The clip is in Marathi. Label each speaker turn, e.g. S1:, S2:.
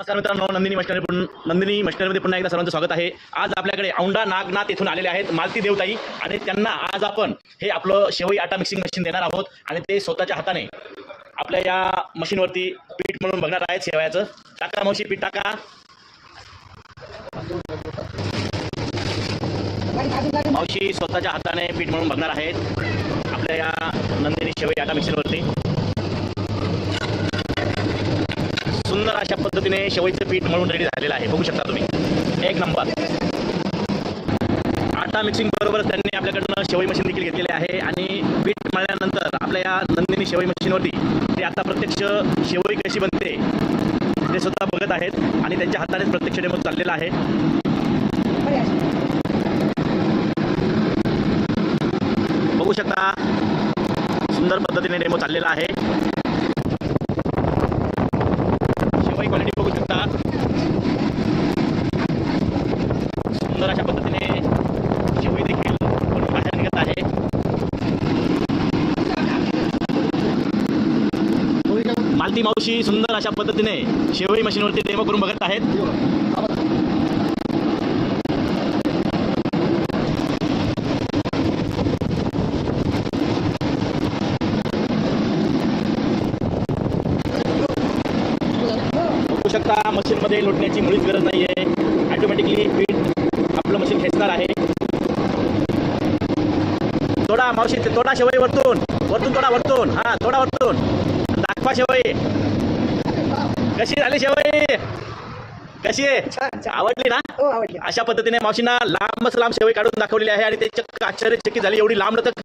S1: नमस्कार मित्रांनो, नंदिनी मशिनरीमध्ये पुन्हा एकदा सर्वांचं स्वागत आहे। आज आपल्याकडे औंढा नागनाथ येथून आलेले आहेत मालती देवताई आणि त्यांना आज आपण हे आपलं शेवई आटा मिक्सिंग मशीन देणार आहोत आणि ते स्वतःच्या हाताने आपल्या या मशीनवरती पीठ मळून बघणार आहेत। शेवयाचं टाका मावशी, पीठ टाका। मावशी स्वतःच्या हाताने पीठ मळून बघणार आहेत आपल्या या नंदिनी शेवई आटा मिक्सरवरती। सुंदर अशा पद्धतीने शेवईचं पीठ मळून रेडी झालेलं आहे, बघू शकता तुम्ही, एक नंबर। आटा मिक्सिंग बरोबर त्यांनी आपल्याकडनं शेवई मशीन देखील घेतलेले आहे आणि पीठ मळल्यानंतर आपल्या या नंदिनी शेवई मशीनवरती ते आता प्रत्यक्ष शेवई कशी बनते ते स्वतः बघत आहेत आणि त्यांच्या हातानेच प्रत्यक्ष डेमो चाललेला आहे। बघू शकता सुंदर पद्धतीने डेमो चाललेला आहे। शेवई क्वालिटी बघू शकता, सुंदर अशा पद्धतीने शेवई देखील बाहेर निघत आहे। मालती मावशी सुंदर अशा पद्धतीने शेवई मशीनवरती डेमो करून बघत आहेत। बघू शकता मशीनमध्ये लोटण्याची मुळीच गरज नाही आहे, ऑटोमॅटिकली पीठ आपलं मशीन खेचणार आहे। तोडा मावशी, ते तोडा शेवई वरतून वरतून तोडा, वरतून, हा तोडा वरतून, दाखवा शेवई कशी झाली, शेवई कशी आहे, आवडली ना? अशा पद्धतीने मावशींना लांबच लांब शेवई काढून दाखवलेली आहे आणि ते चक्क आश्चर्यचकित झाली, एवढी लांब लचक